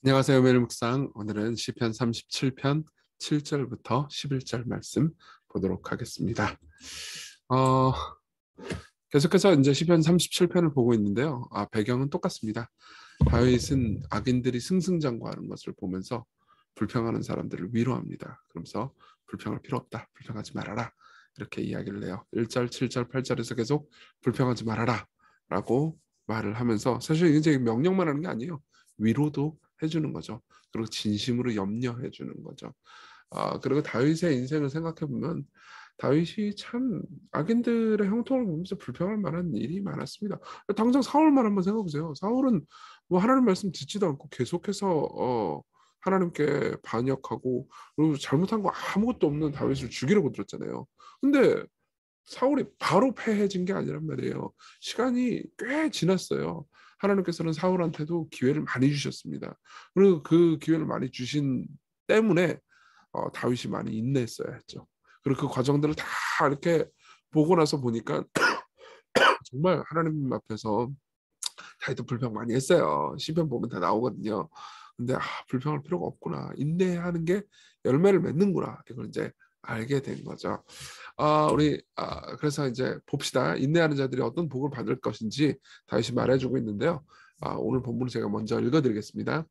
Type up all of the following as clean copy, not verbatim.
안녕하세요. 매일 묵상. 오늘은 시편 37편 7절부터 11절 말씀 보도록 하겠습니다. 어, 계속해서 이제 시편 37편을 보고 있는데요. 배경은 똑같습니다. 다윗은 악인들이 승승장구하는 것을 보면서 불평하는 사람들을 위로합니다. 그러면서 불평할 필요 없다. 불평하지 말아라. 이렇게 이야기를 해요. 1절, 7절, 8절에서 계속 불평하지 말아라 라고 말을 하면서 사실 이제 명령만 하는 게 아니에요. 위로도 해주는 거죠. 그리고 진심으로 염려해 주는 거죠. 그리고 다윗의 인생을 생각해 보면 다윗이 참 악인들의 형통을 보면서 불평할 만한 일이 많았습니다. 당장 사울만 한번 생각해 보세요. 사울은 뭐 하나님 말씀 듣지도 않고 계속해서 하나님께 반역하고 그리고 잘못한 거 아무것도 없는 다윗을 죽이려고 들었잖아요. 근데 사울이 바로 패해진 게 아니란 말이에요. 시간이 꽤 지났어요. 하나님께서는 사울한테도 기회를 많이 주셨습니다. 그리고 그 기회를 많이 주신 때문에 다윗이 많이 인내했어야 했죠. 그리고 그 과정들을 다 이렇게 보고 나서 보니까 정말 하나님 앞에서 다윗도 불평 많이 했어요. 시편 보면 다 나오거든요. 근데 불평할 필요가 없구나. 인내하는 게 열매를 맺는구나. 이걸 이제 알게 된 거죠. 그래서 이제 봅시다. 인내하는 자들이 어떤 복을 받을 것인지 다시 말해주고 있는데요. 오늘 본문을 제가 먼저 읽어드리겠습니다.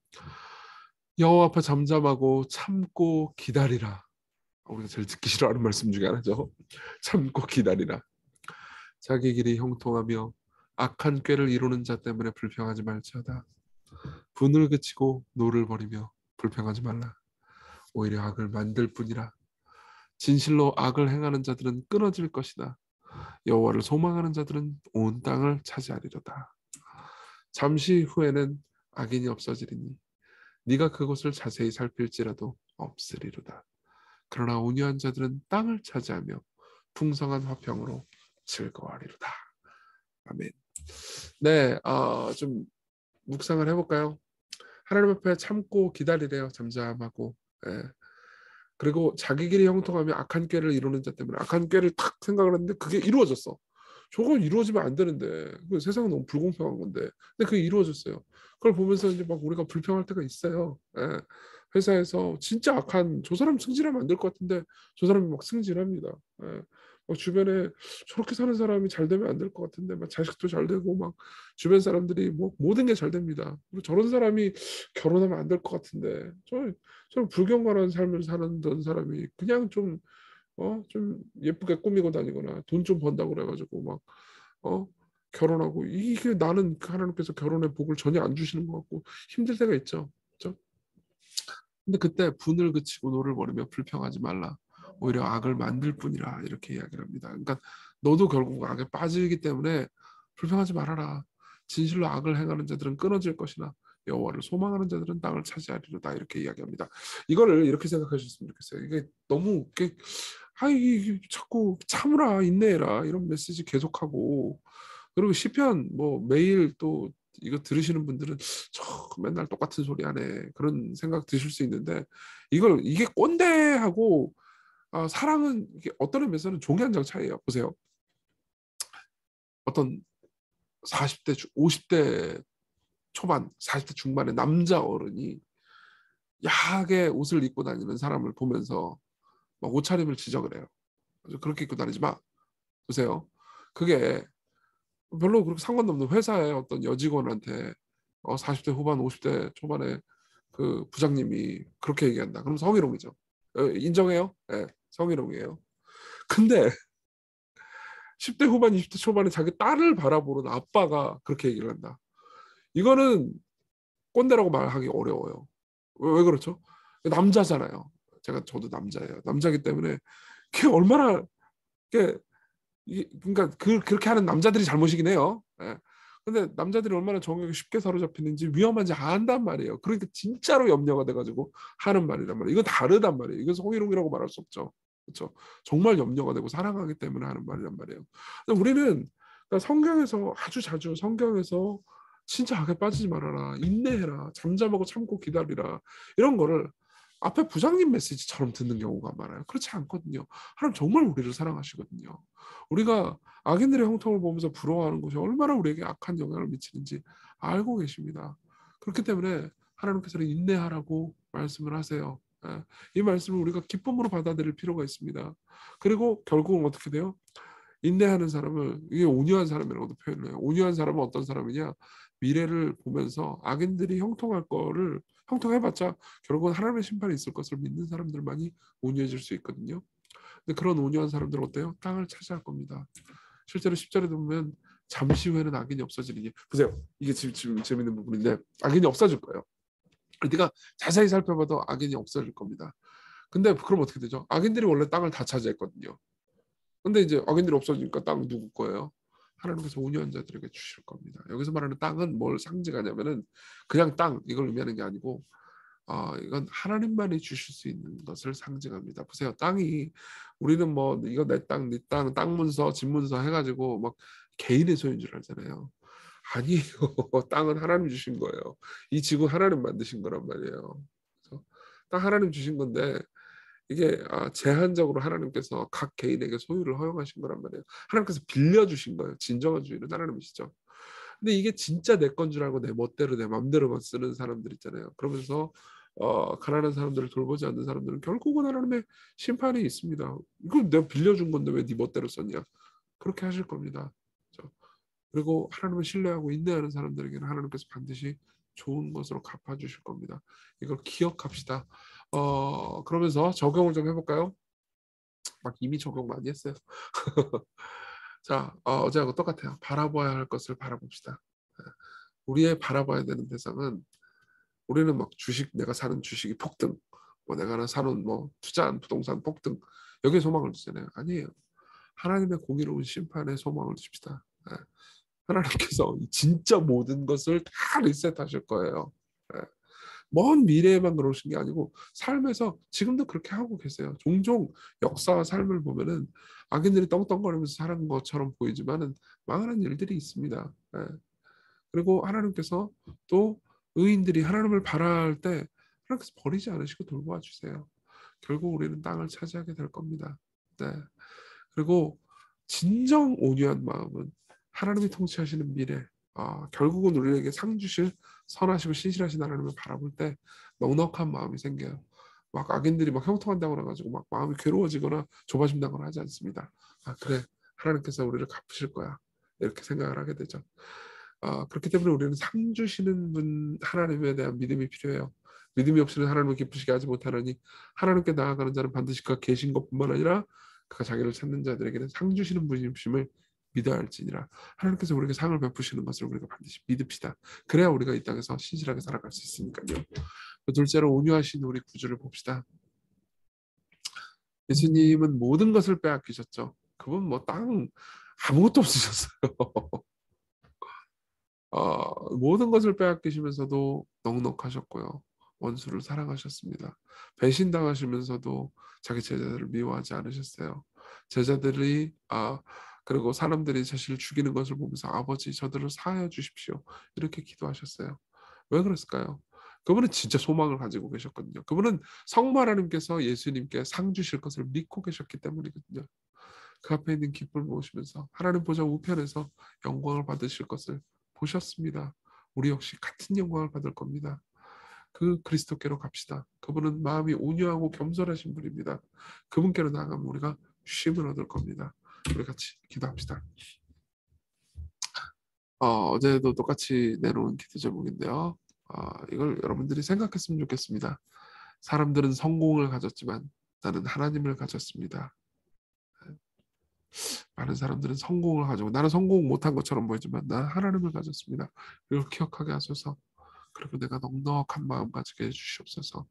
여호와 앞에 잠잠하고 참고 기다리라. 우리가 제일 듣기 싫어하는 말씀 중에 하나죠. 참고 기다리라. 자기 길이 형통하며 악한 꾀를 이루는 자 때문에 불평하지 말지어다. 분을 그치고 노를 버리며 불평하지 말라. 오히려 악을 만들 뿐이라. 진실로 악을 행하는 자들은 끊어질 것이다. 여호와를 소망하는 자들은 온 땅을 차지하리로다. 잠시 후에는 악인이 없어지리니 네가 그곳을 자세히 살필지라도 없으리로다. 그러나 온유한 자들은 땅을 차지하며 풍성한 화평으로 즐거워하리로다. 아멘. 네, 좀 묵상을 해볼까요? 하나님 앞에 참고 기다리래요. 잠잠하고. 예. 그리고 자기 길이 형통하며 악한 꾀를 이루는 자 때문에 악한 꾀를 탁 생각을 했는데 그게 이루어졌어. 저건 이루어지면 안 되는데 그 세상은 너무 불공평한 건데 근데 그게 이루어졌어요. 그걸 보면서 이제 막 우리가 불평할 때가 있어요. 예. 회사에서 진짜 악한 저 사람 승진하면 안 될 것 같은데 저 사람이 막 승진합니다. 예. 막 주변에 저렇게 사는 사람이 잘 되면 안 될 것 같은데 막 자식도 잘 되고 막 주변 사람들이 뭐 모든 게 잘 됩니다. 그리고 저런 사람이 결혼하면 안 될 것 같은데 저 불경건한 삶을 사는 사람이 그냥 좀 예쁘게 꾸미고 다니거나 돈 좀 번다고 그래가지고 막, 어, 결혼하고 이게 나는 그 하나님께서 결혼의 복을 전혀 안 주시는 것 같고 힘들 때가 있죠. 그죠? 근데 그때 분을 그치고 노를 버리며 불평하지 말라. 오히려 악을 만들 뿐이라 이렇게 이야기를 합니다. 그러니까 너도 결국 악에 빠지기 때문에 불평하지 말아라. 진실로 악을 행하는 자들은 끊어질 것이나 여호와를 소망하는 자들은 땅을 차지하리로다 이렇게 이야기합니다. 이거를 이렇게 생각하셨으면 좋겠어요. 이게 너무 자꾸 참으라 인내해라 이런 메시지 계속하고 그리고 시편 뭐 매일 또 이거 들으시는 분들은 저 맨날 똑같은 소리 하네 그런 생각 드실 수 있는데 이게 꼰대하고 사랑은 이게 어떤 의미에서는 종이 한 장 차이예요. 보세요. 어떤 40대, 50대 초반, 40대 중반의 남자 어른이 야하게 옷을 입고 다니는 사람을 보면서 막 옷차림을 지적을 해요. 그렇게 입고 다니지 마. 보세요. 그게 별로 그렇게 상관없는 회사의 어떤 여직원한테 40대 후반, 50대 초반에 그 부장님이 그렇게 얘기한다. 그럼 성희롱이죠. 인정해요? 네, 성희롱이에요. 근데 10대 후반, 20대 초반에 자기 딸을 바라보는 아빠가 그렇게 얘기를 한다. 이거는 꼰대라고 말하기 어려워요. 왜 그렇죠? 남자잖아요. 저도 남자예요. 남자기 때문에 그게 얼마나 그게 그러니까 그렇게 하는 남자들이 잘못이긴 해요. 예. 근데 남자들이 얼마나 정욕에 쉽게 사로잡히는지 위험한지 안단 말이에요. 그러니까 진짜로 염려가 돼가지고 하는 말이란 말이에요. 이건 다르단 말이에요. 이건 성희롱이라고 말할 수 없죠. 그렇죠? 정말 염려가 되고 사랑하기 때문에 하는 말이란 말이에요. 근데 우리는 그러니까 성경에서 아주 자주 성경에서 진짜 악에 빠지지 말아라, 인내해라, 잠잠하고 참고 기다리라 이런 거를 앞에 부장님 메시지처럼 듣는 경우가 많아요. 그렇지 않거든요. 하나님 정말 우리를 사랑하시거든요. 우리가 악인들의 형통을 보면서 부러워하는 것이 얼마나 우리에게 악한 영향을 미치는지 알고 계십니다. 그렇기 때문에 하나님께서는 인내하라고 말씀을 하세요. 예, 이 말씀을 우리가 기쁨으로 받아들일 필요가 있습니다. 그리고 결국은 어떻게 돼요? 인내하는 사람을, 이게 온유한 사람이라고도 표현을 해요. 온유한 사람은 어떤 사람이냐? 미래를 보면서 악인들이 형통할 거를 형통해봤자 결국은 하나님의 심판이 있을 것을 믿는 사람들만이 온유해질 수 있거든요. 근데 그런 온유한 사람들은 어때요? 땅을 차지할 겁니다. 실제로 10절에 보면 잠시 후에는 악인이 없어지리니, 보세요. 이게 지금 재밌는 부분인데, 악인이 없어질 거예요. 네가 자세히 살펴봐도 악인이 없어질 겁니다. 근데 그럼 어떻게 되죠? 악인들이 원래 땅을 다 차지했거든요. 근데 이제 악인들이 없어지니까 땅 누구 거예요? 하나님께서 온유한 자들에게 주실 겁니다. 여기서 말하는 땅은 뭘 상징하냐면은 그냥 땅 이걸 의미하는 게 아니고, 이건 하나님만이 주실 수 있는 것을 상징합니다. 보세요. 땅이, 우리는 뭐 이거 내 땅, 네 땅, 땅 문서, 집 문서 해가지고 막 개인의 소유인 줄 알잖아요. 아니에요. 땅은 하나님 주신 거예요. 이 지구 하나님 만드신 거란 말이에요. 그래서 땅 하나님 주신 건데, 이게 제한적으로 하나님께서 각 개인에게 소유를 허용하신 거란 말이에요. 하나님께서 빌려주신 거예요. 진정한 주인은 하나님이시죠. 근데 이게 진짜 내 건 줄 알고 내 멋대로 내 맘대로만 쓰는 사람들 있잖아요. 그러면서 가난한 사람들을 돌보지 않는 사람들은 결국은 하나님의 심판이 있습니다. 이거 내가 빌려준 건데 왜 네 멋대로 썼냐? 그렇게 하실 겁니다. 그렇죠? 그리고 하나님을 신뢰하고 인내하는 사람들에게는 하나님께서 반드시 좋은 것으로 갚아주실 겁니다. 이걸 기억합시다. 그러면서 적용을 좀 해볼까요? 막 이미 적용 많이 했어요. 자, 어제하고 똑같아요. 바라봐야 할 것을 바라봅시다. 우리의 바라봐야 되는 대상은, 우리는 막 주식, 내가 사는 주식이 폭등, 뭐 내가 사는 뭐 투자한 부동산 폭등, 여기에 소망을 두잖아요. 아니에요. 하나님의 공의로운 심판에 소망을 두십시다. 하나님께서 진짜 모든 것을 다 리셋하실 거예요. 먼 미래에만 그러신 게 아니고 삶에서 지금도 그렇게 하고 계세요. 종종 역사와 삶을 보면은 악인들이 떵떵거리면서 사는 것처럼 보이지만은 망하는 일들이 있습니다. 그리고 하나님께서 또 의인들이 하나님을 바라할 때 하나님께서 버리지 않으시고 돌보아 주세요. 결국 우리는 땅을 차지하게 될 겁니다. 네. 그리고 진정 온유한 마음은 하나님이 통치하시는 미래, 결국은 우리에게 상 주실 선하시고 신실하신 하나님을 바라볼 때 넉넉한 마음이 생겨요. 막 악인들이 막 형통한다고 해가지고 막 마음이 괴로워지거나 좁아진다거나 하지 않습니다. 그래, 하나님께서 우리를 갚으실 거야, 이렇게 생각을 하게 되죠. 그렇기 때문에 우리는 상 주시는 분 하나님에 대한 믿음이 필요해요. 믿음이 없이는 하나님을 기쁘시게 하지 못하느니 하나님께 나아가는 자는 반드시 그가 계신 것뿐만 아니라 그가 자기를 찾는 자들에게는 상 주시는 분이심을 믿어야 할지니라. 하나님께서 우리에게 상을 베푸시는 것을 우리가 반드시 믿읍시다. 그래야 우리가 이 땅에서 신실하게 살아갈 수 있으니까요. 둘째로 온유하신 우리 구주를 봅시다. 예수님은 모든 것을 빼앗기셨죠. 그분 뭐 땅 아무것도 없으셨어요. 모든 것을 빼앗기시면서도 넉넉하셨고요. 원수를 사랑하셨습니다. 배신당하시면서도 자기 제자들을 미워하지 않으셨어요. 제자들이 그리고 사람들이 자신을 죽이는 것을 보면서 아버지 저들을 사하여 주십시오, 이렇게 기도하셨어요. 왜 그랬을까요? 그분은 진짜 소망을 가지고 계셨거든요. 그분은 성모 하나님께서 예수님께 상 주실 것을 믿고 계셨기 때문이거든요. 그 앞에 있는 기쁨을 보시면서 하나님 보좌 우편에서 영광을 받으실 것을 보셨습니다. 우리 역시 같은 영광을 받을 겁니다. 그 그리스도께로 갑시다. 그분은 마음이 온유하고 겸손하신 분입니다. 그분께로 나아가면 우리가 쉼을 얻을 겁니다. 우리 같이 기도합시다. 어제도 똑같이 내놓은 기도 제목인데요. 이걸 여러분들이 생각했으면 좋겠습니다. 사람들은 성공을 가졌지만 나는 하나님을 가졌습니다. 많은 사람들은 성공을 가지고 나는 성공 못한 것처럼 보이지만 나는 하나님을 가졌습니다. 이걸 기억하게 하소서. 그리고 내가 넉넉한 마음 가지게 해주시옵소서.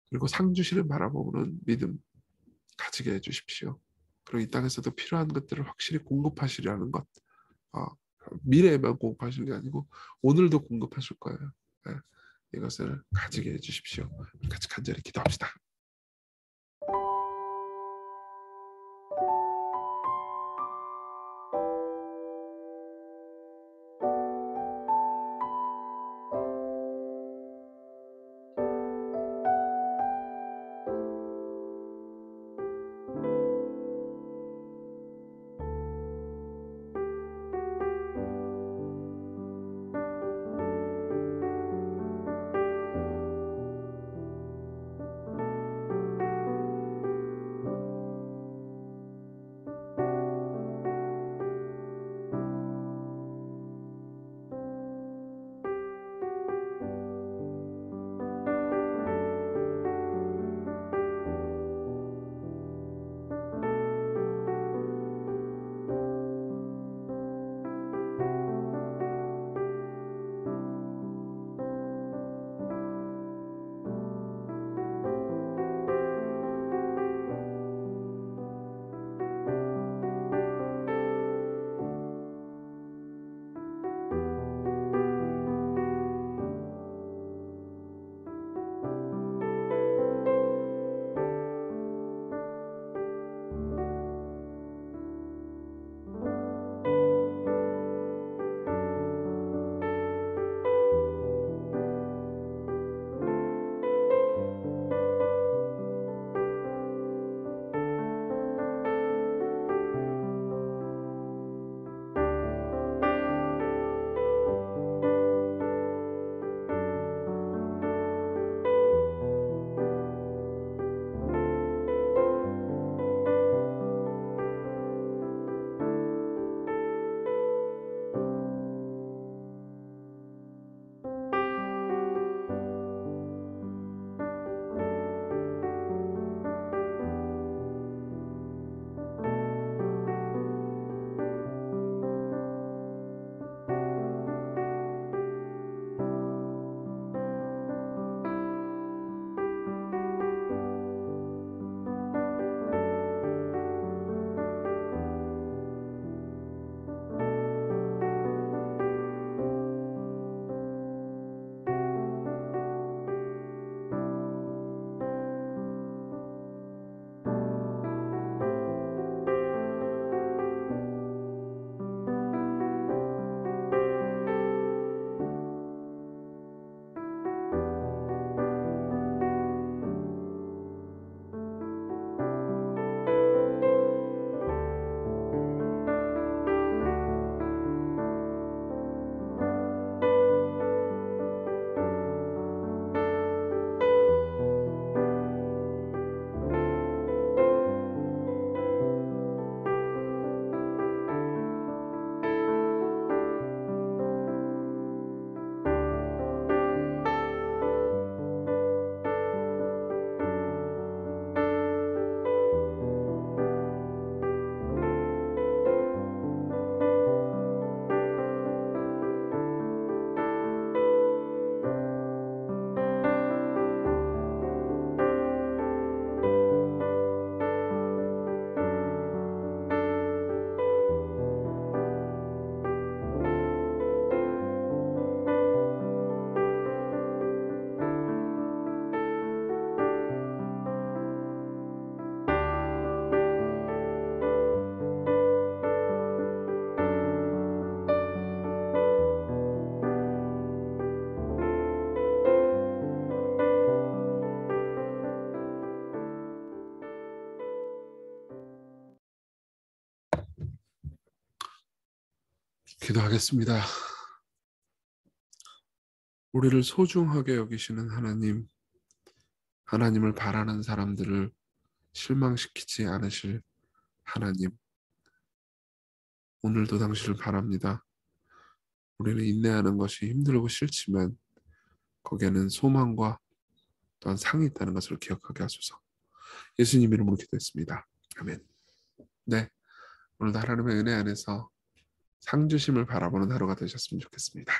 그리고 상 주시는 바라보는 믿음 가지게 해주십시오. 그리고 이 땅에서도 필요한 것들을 확실히 공급하시려는 것, 어, 미래에만 공급하시는 게 아니고 오늘도 공급하실 거예요. 네, 이것을 가지게 해주십시오. 같이 간절히 기도합시다. 기도하겠습니다. 우리를 소중하게 여기시는 하나님, 하나님을 바라는 사람들을 실망시키지 않으실 하나님, 오늘도 당신을 바랍니다. 우리는 인내하는 것이 힘들고 싫지만 거기에는 소망과 또한 상이 있다는 것을 기억하게 하소서. 예수님 이름으로 기도했습니다. 아멘. 네, 오늘도 하나님의 은혜 안에서 상 주심을 바라보는 하루가 되셨으면 좋겠습니다.